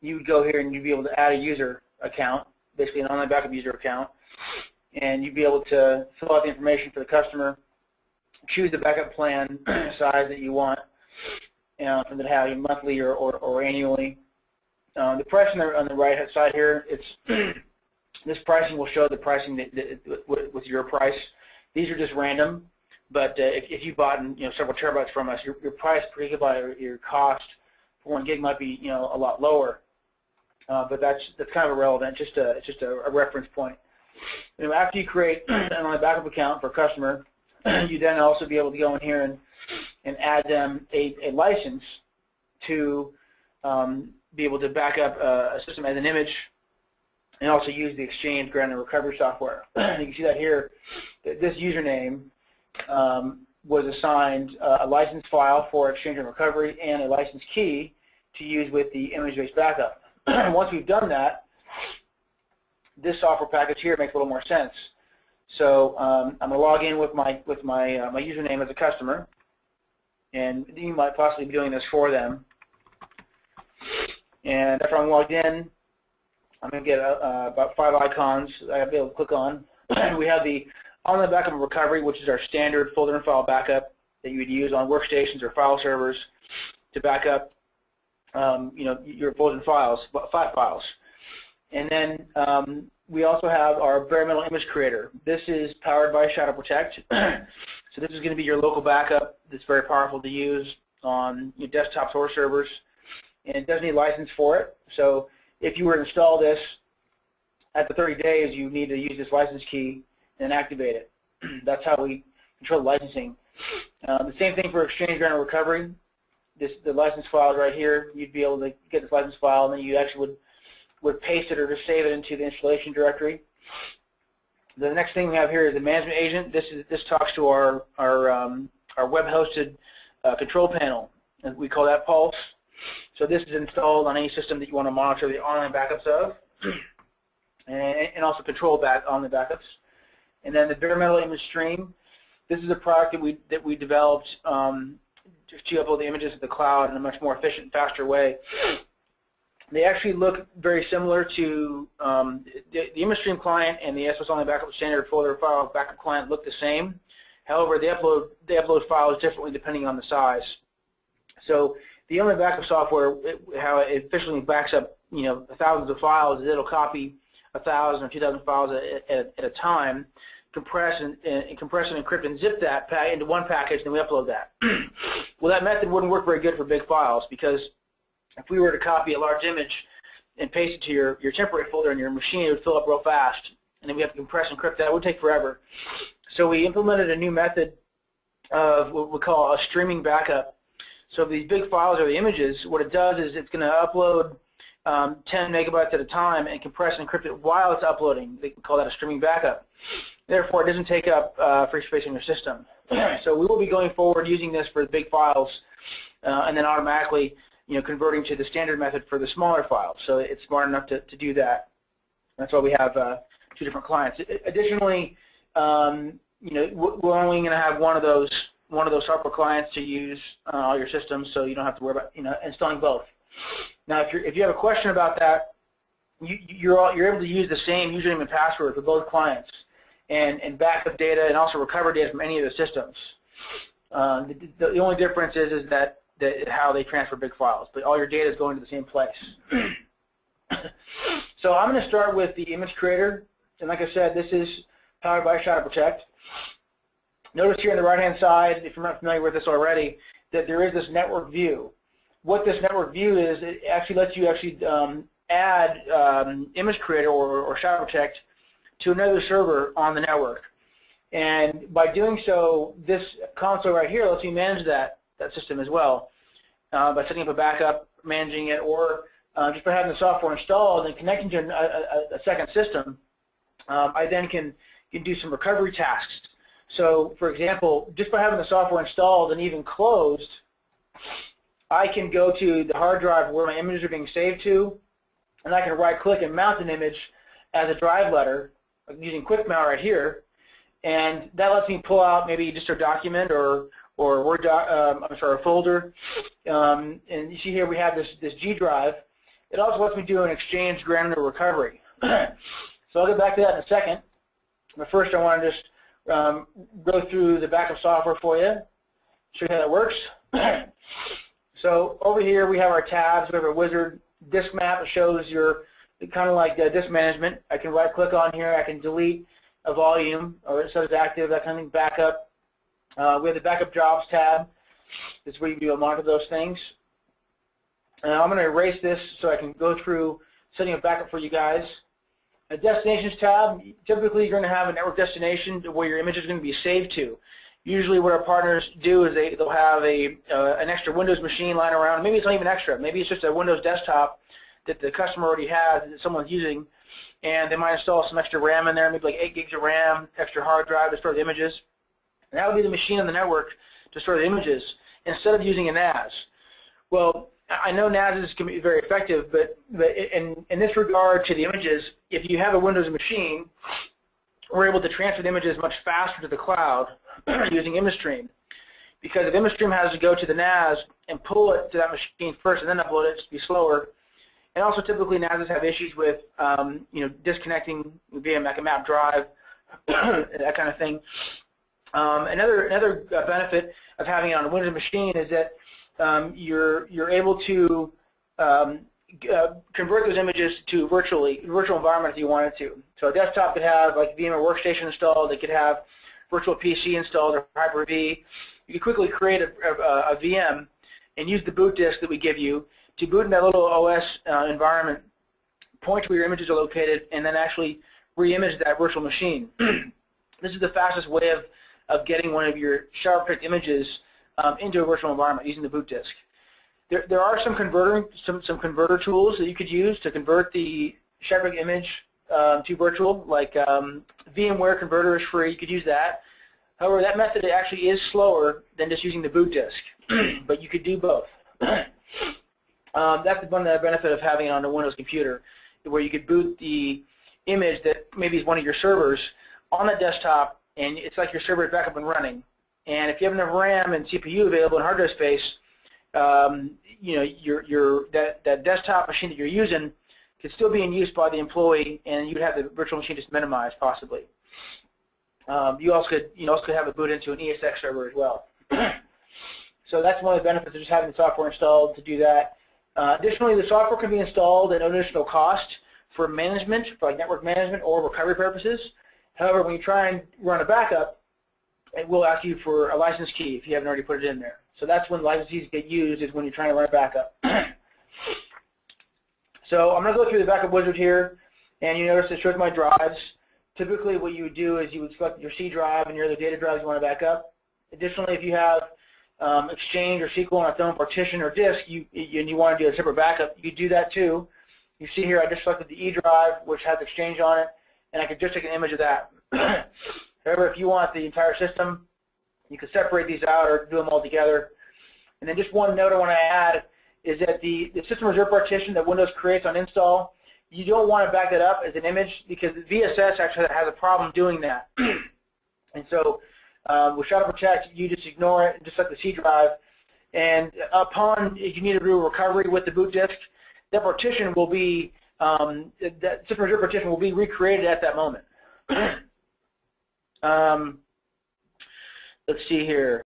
you would go here and you'd be able to add a user account, basically an online backup user account, and you'd be able to fill out the information for the customer, choose the backup plan size that you want, from the how you monthly or annually. The price on the right hand side here, it's this pricing will show the pricing with your price. These are just random, but if you bought several terabytes from us, your price per gigabyte, your cost for 1 gig might be a lot lower. But that's kind of irrelevant. It's just a reference point. After you create an online backup account for a customer, you then also be able to go in here and add them a license to be able to back up a system as an image, and also use the Exchange Grant and Recovery software. You can see that here. This username was assigned a license file for Exchange and Recovery and a license key to use with the image-based backup. Once we've done that, this software package here makes a little more sense. So I'm going to log in with my my username as a customer, and you might possibly be doing this for them. And after I'm logged in, I'm going to get about 5 icons that I'll be able to click on. We have the online backup and recovery, which is our standard folder and file backup that you would use on workstations or file servers to back up your folders and files, flat files. And then we also have our bare metal image creator. This is powered by Shadow Protect. So this is going to be your local backup that's very powerful to use on your desktops or servers, and it doesn't need a license for it. So if you were to install this, at the 30 days, you need to use this license key and activate it. That's how we control the licensing. The same thing for Exchange Grant and Recovery. The license file is right here. You'd be able to get this license file, and then you actually would paste it or just save it into the installation directory. The next thing we have here is the management agent. This talks to our web-hosted control panel, and we call that Pulse. So this is installed on any system that you want to monitor the online backups of, and also control on the backups. And then the bare metal image stream. This is a product that we developed just to upload the images to the cloud in a much more efficient, faster way. They actually look very similar to the ImageStream client and the SOS Online Backup Standard Folder File Backup client look the same. However, they upload files differently depending on the size. So the online backup software, how it efficiently backs up thousands of files, is it'll copy 1,000 or 2,000 files at a time, compress and encrypt and zip that into one package, and then we upload that. Well, that method wouldn't work very good for big files, because if we were to copy a large image and paste it to your temporary folder in your machine, it would fill up real fast, and then we have to compress and encrypt that. It would take forever. So we implemented a new method of what we call a streaming backup. So these big files or the images, what it does is it's going to upload 10 megabytes at a time and compress and encrypt it while it's uploading. They call that a streaming backup. Therefore, it doesn't take up free space in your system. So we will be going forward using this for the big files, and then automatically converting to the standard method for the smaller files. So it's smart enough to do that. That's why we have 2 different clients. Additionally, we're only going to have one of those software clients to use on all your systems, so you don't have to worry about installing both. Now, if you have a question about that, you're able to use the same username and password for both clients, and back up data and also recover data from any of the systems. The only difference is that how they transfer big files, but all your data is going to the same place. So I'm going to start with the image creator, and like I said, this is powered by Shadow Protect. Notice here on the right-hand side, if you're not familiar with this already, that there is this network view. What this network view is, it actually lets you add image creator or Shadow Protect to another server on the network. And by doing so, this console right here lets you manage that system as well by setting up a backup, managing it, or just by having the software installed and connecting to a second system. I then can do some recovery tasks. So, for example, just by having the software installed and even closed, I can go to the hard drive where my images are being saved to, and I can right-click and mount an image as a drive letter using Quick Mount right here, and that lets me pull out maybe just a document or Word a folder. And you see here we have this G drive, It also lets me do an exchange granular recovery. So I'll get back to that in a second. But first I want to just go through the backup software for you, show you how that works. So over here we have our tabs. We have our wizard disk map. It shows your kind of like disk management. I can right click on here. I can delete a volume, or it says active, that kind of thing, backup. We have the backup jobs tab. This is where you can monitor those things. I'm going to erase this so I can go through setting a backup for you guys. A destinations tab, typically you're going to have a network destination where your image is going to be saved to. Usually what our partners do is they'll have an extra Windows machine lying around. Maybe it's not even extra. Maybe it's just a Windows desktop that the customer already has that someone's using, and they might install some extra RAM in there, maybe like 8 gigs of RAM, extra hard drive to store the images. And that would be the machine on the network to store the images instead of using a NAS. Well, I know NASs can be very effective, but in this regard to the images, if you have a Windows machine, we're able to transfer the images much faster to the cloud using ImageStream. Because if ImageStream has to go to the NAS and pull it to that machine first and then upload it, it's to be slower. And also typically NASs have issues with disconnecting via like a map drive, that kind of thing. Another benefit of having it on a Windows machine is that you're able to convert those images to virtual environment if you wanted to. So a desktop could have like VMware Workstation installed. It could have Virtual PC installed or Hyper-V. You could quickly create a VM and use the boot disk that we give you to boot in that little OS environment, point to where your images are located, and then actually re-image that virtual machine. This is the fastest way of getting one of your sharp-picked images into a virtual environment using the boot disk. There are some converter tools that you could use to convert the sharp-picked image to virtual, like VMware Converter is free. You could use that. However, that method actually is slower than just using the boot disk, but you could do both. That's one of the benefit of having it on a Windows computer, where you could boot the image that maybe is one of your servers on the desktop, and it's like your server is back up and running. And if you have enough RAM and CPU available and hard drive space, you know, that desktop machine that you're using could still be in use by the employee, and you'd have the virtual machine just minimized possibly. You also could have it boot into an ESX server as well. So that's one of the benefits of just having the software installed to do that. Additionally, the software can be installed at no additional cost for management, for like network management or recovery purposes. However, when you try and run a backup, it will ask you for a license key if you haven't already put it in there. So that's when license keys get used, is when you're trying to run a backup. So I'm going to go through the backup wizard here, and you notice it shows my drives. Typically what you would do is you would select your C drive and your other data drives you want to back up. Additionally, if you have Exchange or SQL on its own partition or disk, and you want to do a separate backup, you could do that too. You see here I just selected the E drive, which has Exchange on it, and I could just take an image of that. However, if you want the entire system, you can separate these out or do them all together. And then just one note I want to add is that the system reserve partition that Windows creates on install, you don't want to back that up as an image because VSS actually has a problem doing that. And so with Shadow Protect, you just ignore it, just like the C drive. And upon, if you need to do a recovery with the boot disk, that partition will be, that system reserve partition will be recreated at that moment. Let's see here.